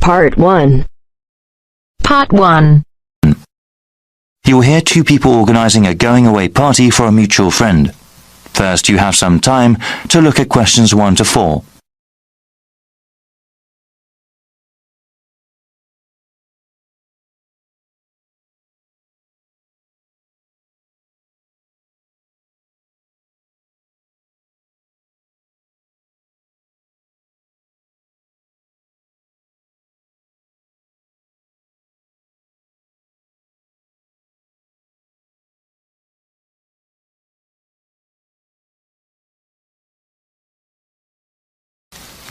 Part 1. Part 1. You'll hear two people organizing a going-away party for a mutual friend. First, you have some time to look at questions 1 to 4.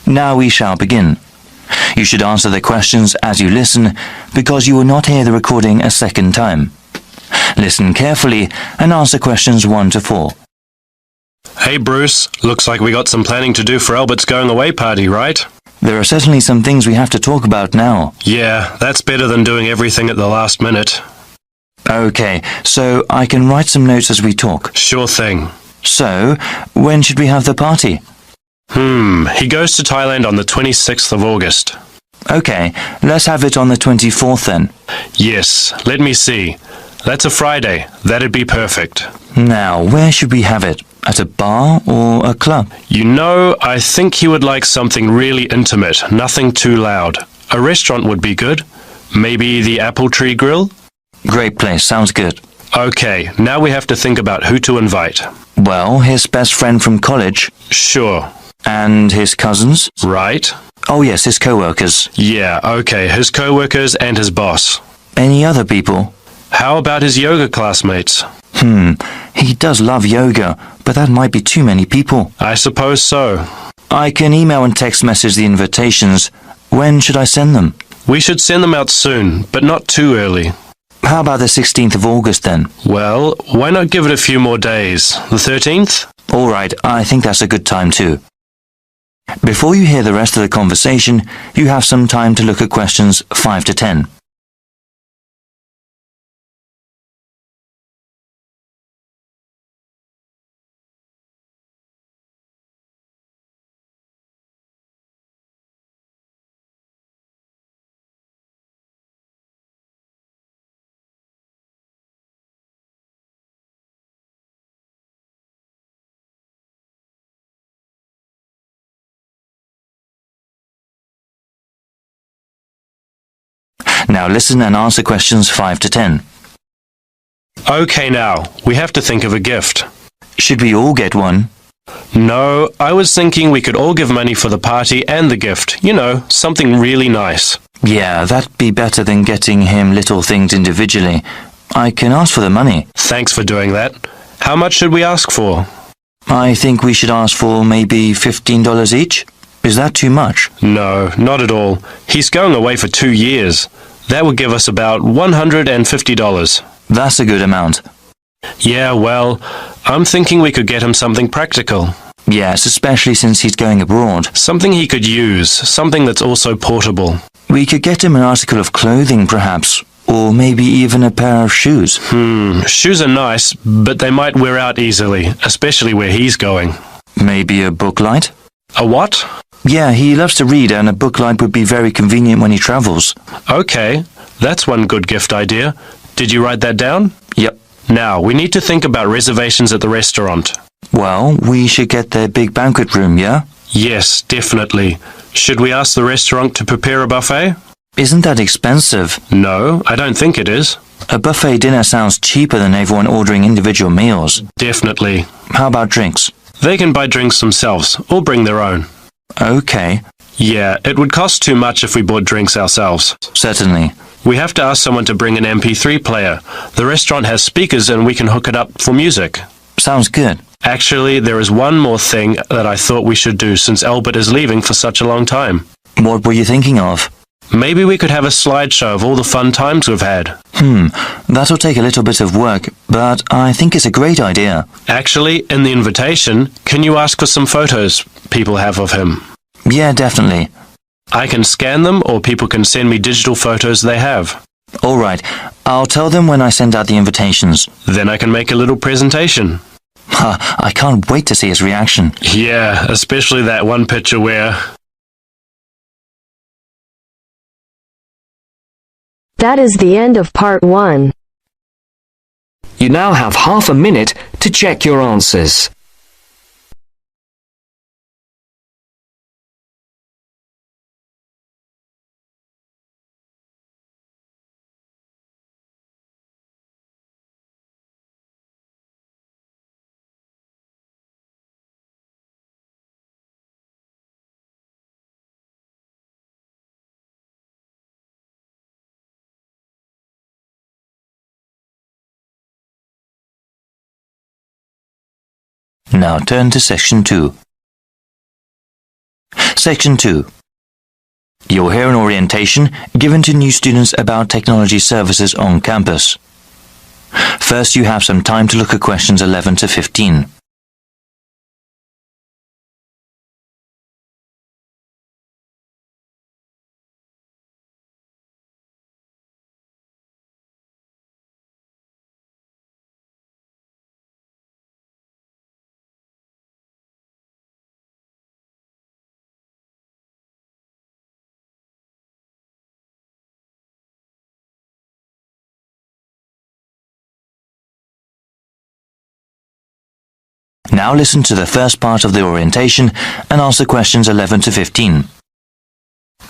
Now we shall begin. You should answer the questions as you listen, because you will not hear the recording a second time. Listen carefully and answer questions 1 to 4. Hey Bruce, looks like we got some planning to do for Albert's going away party, right? There are certainly some things we have to talk about now. Yeah, that's better than doing everything at the last minute. Okay, so I can write some notes as we talk. Sure thing. So, when should we have the party? He goes to Thailand on the 26th of August. Okay, let's have it on the 24th then. Yes, let me see. That's a Friday. That'd be perfect. Now, where should we have it? At a bar or a club? You know, I think he would like something really intimate, nothing too loud. A restaurant would be good. Maybe the Apple Tree Grill? Great place, sounds good. Okay, now we have to think about who to invite. Well, his best friend from college. Sure. And his cousins? Right? Oh yes, his co-workers. Yeah, okay, his co-workers and his boss. Any other people? How about his yoga classmates? He does love yoga, but that might be too many people. I suppose so. I can email and text message the invitations. When should I send them? We should send them out soon, but not too early. How about the 16th of August then? Well, why not give it a few more days? The 13th? All right, I think that's a good time too. Before you hear the rest of the conversation, you have some time to look at questions 5 to 10. Now listen and answer questions 5 to 10. Okay now, we have to think of a gift. Should we all get one? No, I was thinking we could all give money for the party and the gift. You know, something really nice. Yeah, that'd be better than getting him little things individually. I can ask for the money. Thanks for doing that. How much should we ask for? I think we should ask for maybe $15 each. Is that too much? No, not at all. He's going away for 2 years. That would give us about $150. That's a good amount. Yeah, well, I'm thinking we could get him something practical. Yes, especially since he's going abroad. Something he could use, something that's also portable. We could get him an article of clothing, perhaps, or maybe even a pair of shoes. Shoes are nice, but they might wear out easily, especially where he's going. Maybe a book light? A what? Yeah, he loves to read, and a book light would be very convenient when he travels. Okay, that's one good gift idea. Did you write that down? Yep. Now, we need to think about reservations at the restaurant. Well, we should get their big banquet room, yeah? Yes, definitely. Should we ask the restaurant to prepare a buffet? Isn't that expensive? No, I don't think it is. A buffet dinner sounds cheaper than everyone ordering individual meals. Definitely. How about drinks? They can buy drinks themselves, or bring their own. Okay. Yeah, it would cost too much if we bought drinks ourselves. Certainly. We have to ask someone to bring an MP3 player. The restaurant has speakers and we can hook it up for music. Sounds good. Actually, there is one more thing that I thought we should do since Albert is leaving for such a long time. What were you thinking of? Maybe we could have a slideshow of all the fun times we've had. That'll take a little bit of work, but I think it's a great idea. Actually, in the invitation, can you ask for some photos people have of him? Yeah, definitely. I can scan them or people can send me digital photos they have. All right. I'll tell them when I send out the invitations. Then I can make a little presentation. I can't wait to see his reaction. Yeah, especially that one picture where That is the end of part 1. You now have half a minute to check your answers. Now turn to Section 2. Section 2. You'll hear an orientation given to new students about technology services on campus. First, you have some time to look at questions 11 to 15. Now listen to the first part of the orientation and answer questions 11 to 15.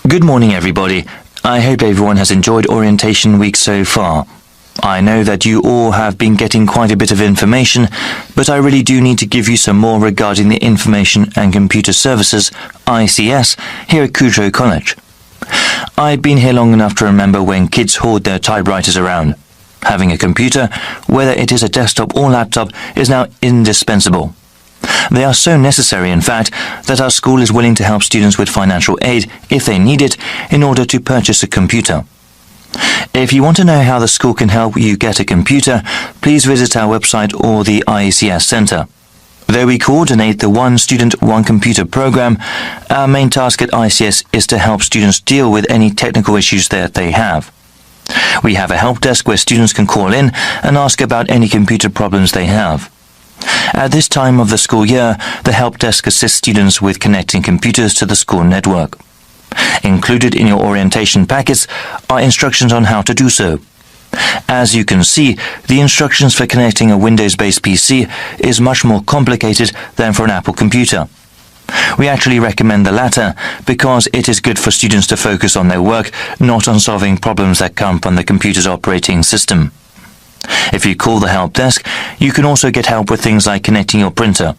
Good morning, everybody. I hope everyone has enjoyed orientation week so far. I know that you all have been getting quite a bit of information, but I really do need to give you some more regarding the Information and Computer Services, ICS, here at Kudrow College. I've been here long enough to remember when kids hoard their typewriters around. Having a computer, whether it is a desktop or laptop, is now indispensable. They are so necessary, in fact, that our school is willing to help students with financial aid if they need it in order to purchase a computer. If you want to know how the school can help you get a computer, please visit our website or the ICR Centre. Though we coordinate the One Student, One Computer program, our main task at ICS is to help students deal with any technical issues that they have. We have a help desk where students can call in and ask about any computer problems they have. At this time of the school year, the help desk assists students with connecting computers to the school network. Included in your orientation packets are instructions on how to do so. As you can see, the instructions for connecting a Windows-based PC is much more complicated than for an Apple computer. We actually recommend the latter because it is good for students to focus on their work, not on solving problems that come from the computer's operating system. If you call the help desk, you can also get help with things like connecting your printer.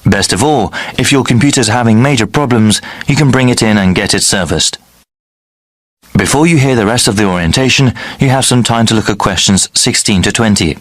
Best of all, if your computer is having major problems, you can bring it in and get it serviced. Before you hear the rest of the orientation, you have some time to look at questions 16 to 20.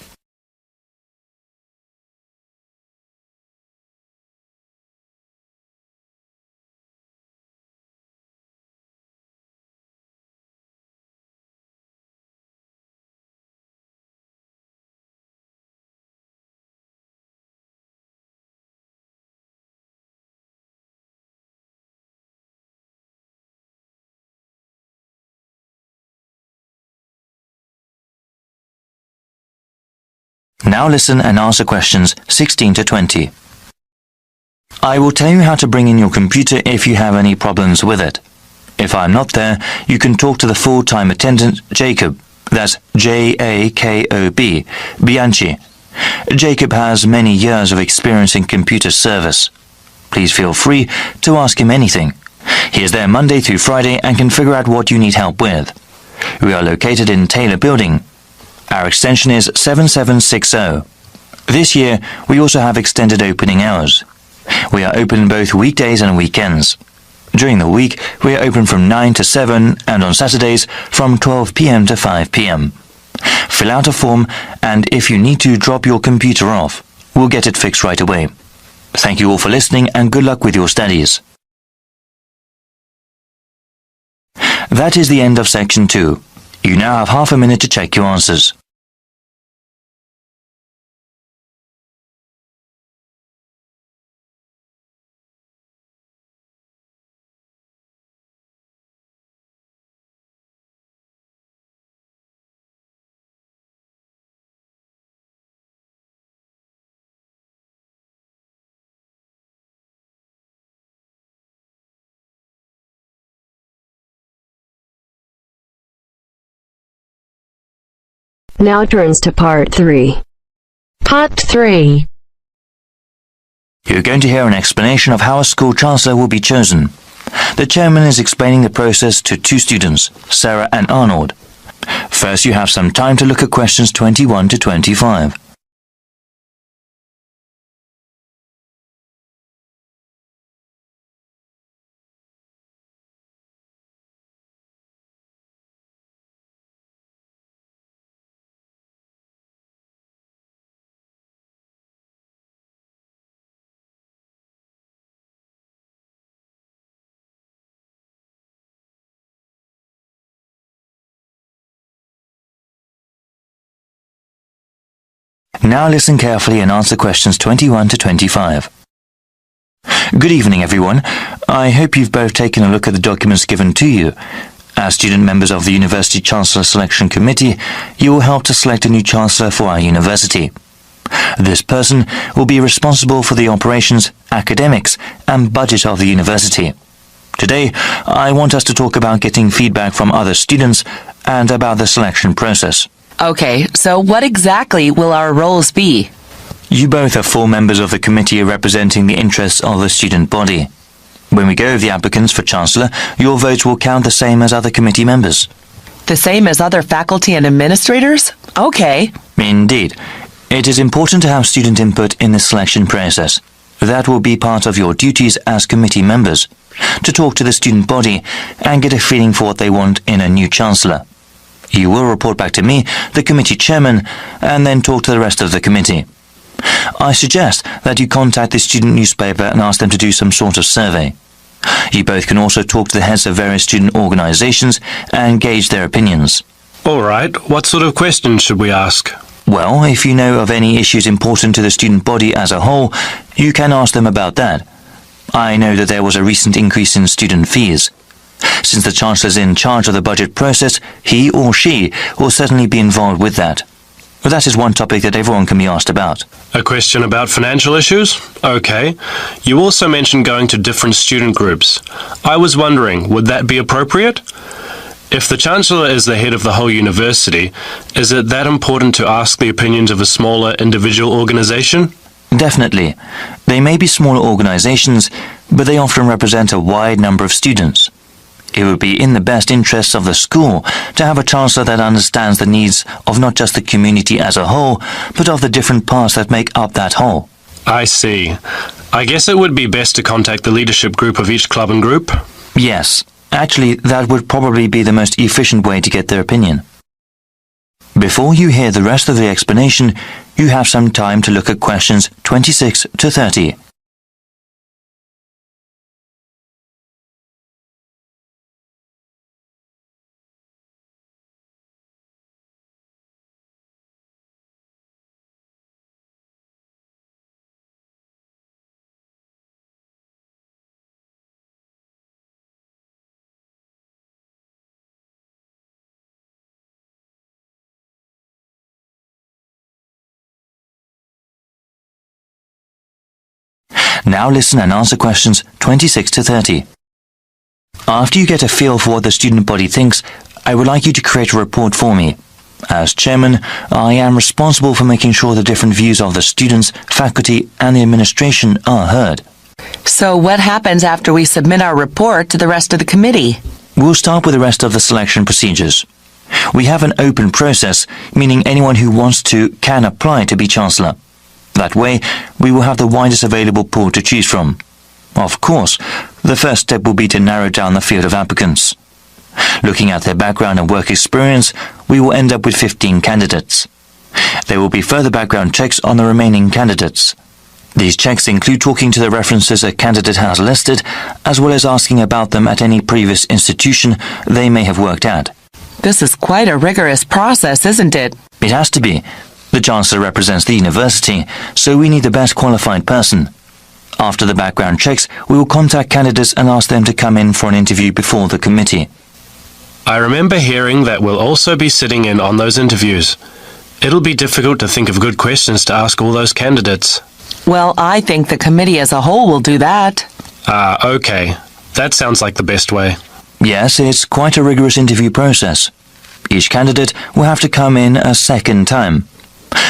Now listen and answer questions 16 to 20. I will tell you how to bring in your computer if you have any problems with it. If I'm not there, you can talk to the full-time attendant, Jacob. That's J-A-K-O-B, Bianchi. Jacob has many years of experience in computer service. Please feel free to ask him anything. He is there Monday through Friday and can figure out what you need help with. We are located in Taylor Building. Our extension is 7760. This year, we also have extended opening hours. We are open both weekdays and weekends. During the week, we are open from 9 to 7 and on Saturdays from 12 p.m. to 5 p.m. Fill out a form and if you need to drop your computer off, we'll get it fixed right away. Thank you all for listening and good luck with your studies. That is the end of Section 2. You now have half a minute to check your answers. Now turns to part 3. Part 3. You're going to hear an explanation of how a school chancellor will be chosen. The chairman is explaining the process to 2 students, Sarah and Arnold. First, you have some time to look at questions 21 to 25. Now listen carefully and answer questions 21 to 25. Good evening, everyone. I hope you've both taken a look at the documents given to you. As student members of the University Chancellor Selection Committee, you will help to select a new Chancellor for our university. This person will be responsible for the operations, academics, and budget of the university. Today, I want us to talk about getting feedback from other students and about the selection process. Okay, so what exactly will our roles be? You both are 4 members of the committee representing the interests of the student body. When we go over the applicants for Chancellor, your votes will count the same as other committee members. The same as other faculty and administrators? Okay. Indeed. It is important to have student input in the selection process. That will be part of your duties as committee members, to talk to the student body and get a feeling for what they want in a new Chancellor. You will report back to me, the committee chairman, and then talk to the rest of the committee. I suggest that you contact the student newspaper and ask them to do some sort of survey. You both can also talk to the heads of various student organizations and gauge their opinions. All right, what sort of questions should we ask? Well, if you know of any issues important to the student body as a whole, you can ask them about that. I know that there was a recent increase in student fees. Since the Chancellor is in charge of the budget process, he or she will certainly be involved with that. But that is one topic that everyone can be asked about. A question about financial issues? Okay. You also mentioned going to different student groups. I was wondering, would that be appropriate? If the Chancellor is the head of the whole university, is it that important to ask the opinions of a smaller individual organization? Definitely. They may be smaller organizations, but they often represent a wide number of students. It would be in the best interests of the school to have a Chancellor that understands the needs of not just the community as a whole, but of the different parts that make up that whole. I see. I guess it would be best to contact the leadership group of each club and group? Yes. Actually, that would probably be the most efficient way to get their opinion. Before you hear the rest of the explanation, you have some time to look at questions 26 to 30. Now listen and answer questions 26 to 30. After you get a feel for what the student body thinks, I would like you to create a report for me. As chairman, I am responsible for making sure the different views of the students, faculty, and the administration are heard. So what happens after we submit our report to the rest of the committee? We'll start with the rest of the selection procedures. We have an open process, meaning anyone who wants to can apply to be Chancellor. That way, we will have the widest available pool to choose from. Of course, the first step will be to narrow down the field of applicants. Looking at their background and work experience, we will end up with 15 candidates. There will be further background checks on the remaining candidates. These checks include talking to the references a candidate has listed, as well as asking about them at any previous institution they may have worked at. This is quite a rigorous process, isn't it? It has to be. The Chancellor represents the university, so we need the best qualified person. After the background checks, we will contact candidates and ask them to come in for an interview before the committee. I remember hearing that we'll also be sitting in on those interviews. It'll be difficult to think of good questions to ask all those candidates. Well, I think the committee as a whole will do that. Okay. That sounds like the best way. Yes, it's quite a rigorous interview process. Each candidate will have to come in a second time.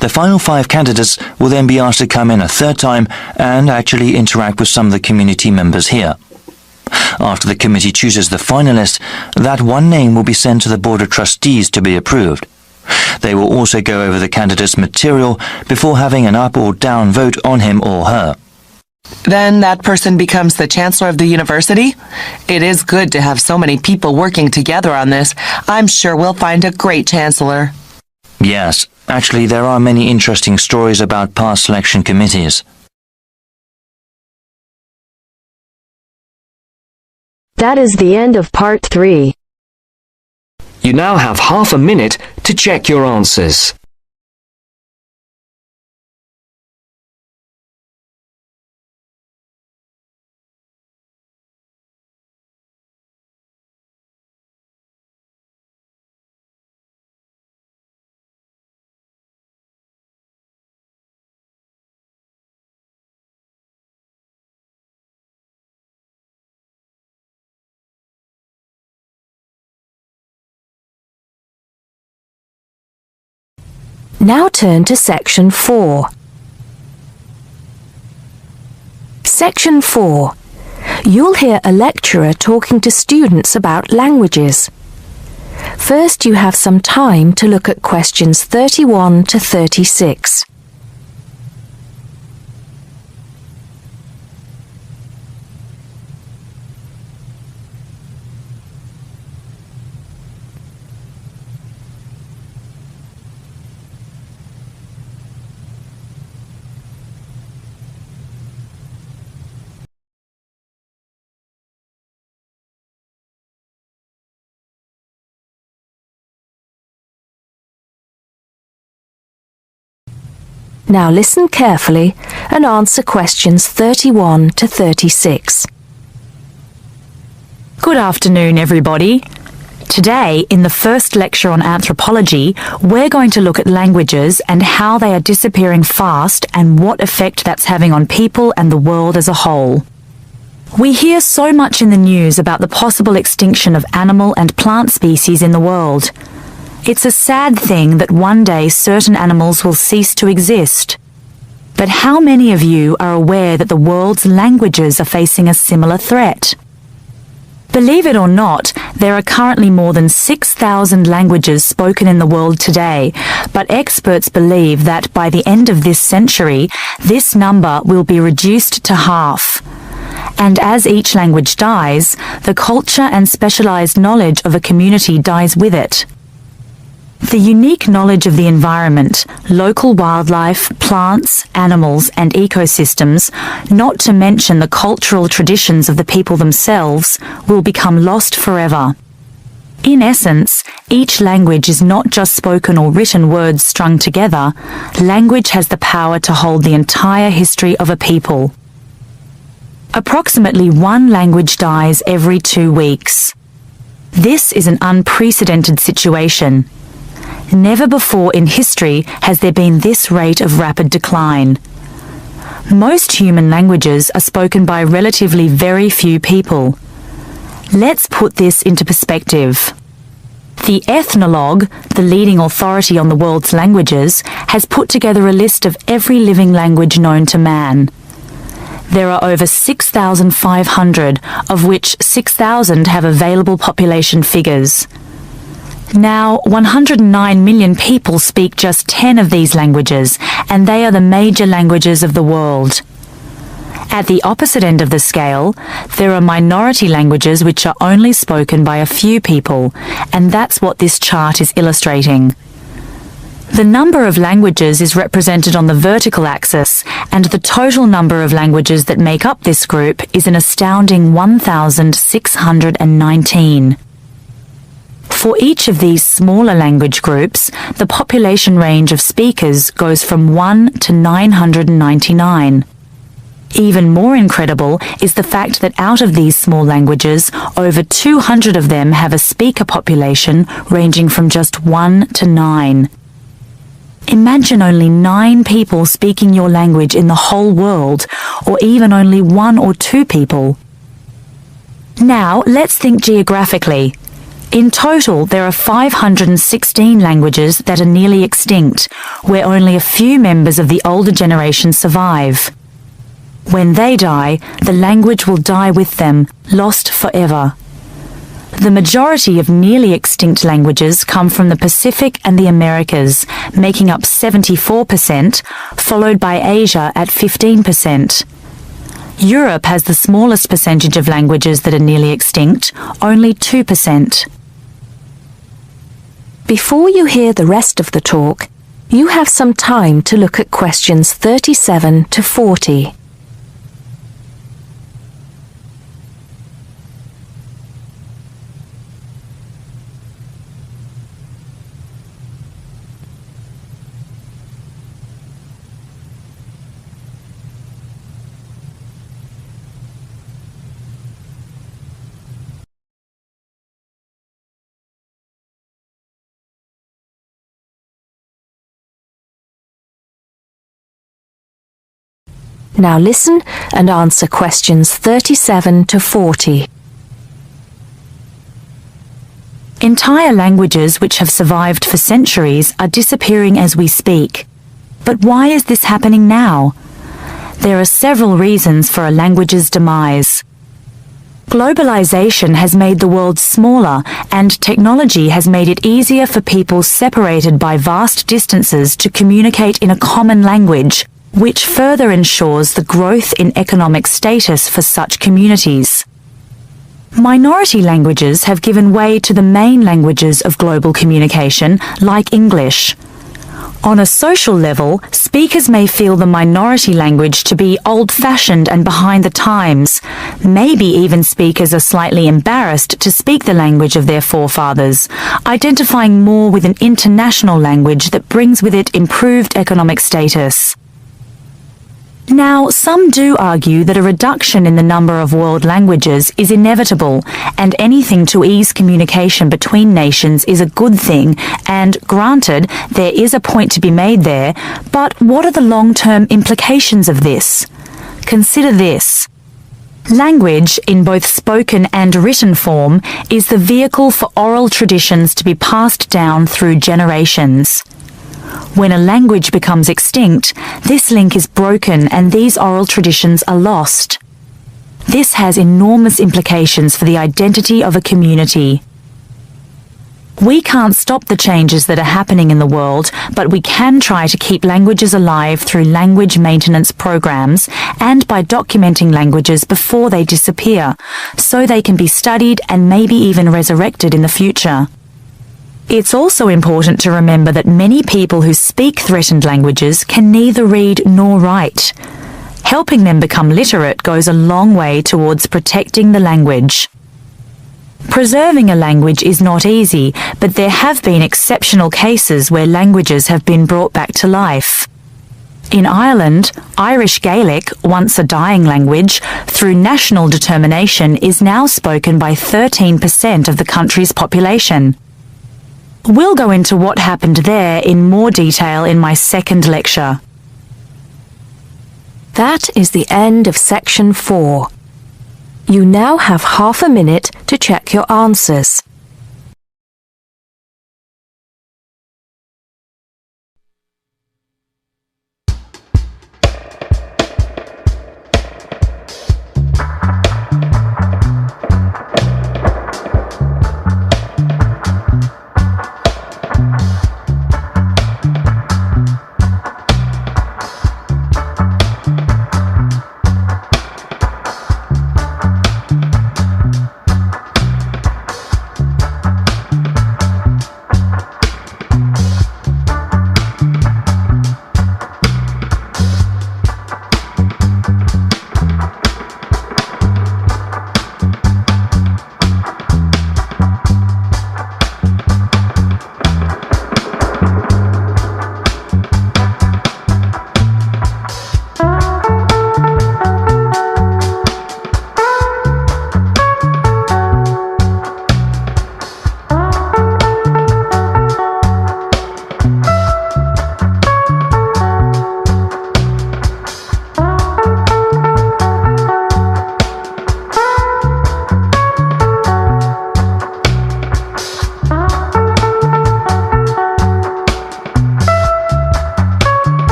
The final 5 candidates will then be asked to come in a third time and actually interact with some of the community members here. After the committee chooses the finalist, that one name will be sent to the Board of Trustees to be approved. They will also go over the candidate's material before having an up or down vote on him or her. Then that person becomes the chancellor of the university? It is good to have so many people working together on this. I'm sure we'll find a great chancellor. Yes, actually there are many interesting stories about past selection committees. That is the end of part 3. You now have half a minute to check your answers. Now turn to Section 4. Section 4. You'll hear a lecturer talking to students about languages. First, you have some time to look at questions 31 to 36. Now listen carefully and answer questions 31 to 36. Good afternoon, everybody. Today, in the first lecture on anthropology, we're going to look at languages and how they are disappearing fast and what effect that's having on people and the world as a whole. We hear so much in the news about the possible extinction of animal and plant species in the world. It's a sad thing that one day certain animals will cease to exist. But how many of you are aware that the world's languages are facing a similar threat? Believe it or not, there are currently more than 6,000 languages spoken in the world today, but experts believe that by the end of this century, this number will be reduced to half. And as each language dies, the culture and specialized knowledge of a community dies with it. The unique knowledge of the environment, local wildlife, plants, animals, and ecosystems, not to mention the cultural traditions of the people themselves, will become lost forever. In essence, each language is not just spoken or written words strung together. Language has the power to hold the entire history of a people. Approximately one language dies every 2 weeks. This is an unprecedented situation. Never before in history has there been this rate of rapid decline. Most human languages are spoken by relatively very few people. Let's put this into perspective. The Ethnologue, the leading authority on the world's languages, has put together a list of every living language known to man. There are over 6,500, of which 6,000 have available population figures. Now, 109 million people speak just 10 of these languages, and they are the major languages of the world. At the opposite end of the scale, there are minority languages which are only spoken by a few people, and that's what this chart is illustrating. The number of languages is represented on the vertical axis, and the total number of languages that make up this group is an astounding 1,619. For each of these smaller language groups, the population range of speakers goes from 1 to 999. Even more incredible is the fact that out of these small languages, over 200 of them have a speaker population ranging from just 1 to 9. Imagine only 9 people speaking your language in the whole world, or even only 1 or 2 people. Now, let's think geographically. In total, there are 516 languages that are nearly extinct, where only a few members of the older generation survive. When they die, the language will die with them, lost forever. The majority of nearly extinct languages come from the Pacific and the Americas, making up 74%, followed by Asia at 15%. Europe has the smallest percentage of languages that are nearly extinct, only 2%. Before you hear the rest of the talk, you have some time to look at questions 37 to 40. Now listen and answer questions 37 to 40. Entire languages which have survived for centuries are disappearing as we speak. But why is this happening now? There are several reasons for a language's demise. Globalization has made the world smaller, and technology has made it easier for people separated by vast distances to communicate in a common language, which further ensures the growth in economic status for such communities. Minority languages have given way to the main languages of global communication, like English. On a social level, speakers may feel the minority language to be old-fashioned and behind the times. Maybe even speakers are slightly embarrassed to speak the language of their forefathers, identifying more with an international language that brings with it improved economic status. Now, some do argue that a reduction in the number of world languages is inevitable, and anything to ease communication between nations is a good thing, and granted, there is a point to be made there, but what are the long-term implications of this? Consider this. Language, in both spoken and written form, is the vehicle for oral traditions to be passed down through generations. When a language becomes extinct, this link is broken and these oral traditions are lost. This has enormous implications for the identity of a community. We can't stop the changes that are happening in the world, but we can try to keep languages alive through language maintenance programs and by documenting languages before they disappear, so they can be studied and maybe even resurrected in the future. It's also important to remember that many people who speak threatened languages can neither read nor write. Helping them become literate goes a long way towards protecting the language. Preserving a language is not easy, but there have been exceptional cases where languages have been brought back to life. In Ireland, Irish Gaelic, once a dying language, through national determination is now spoken by 13% of the country's population. We'll go into what happened there in more detail in my second lecture. That is the end of section 4. You now have half a minute to check your answers.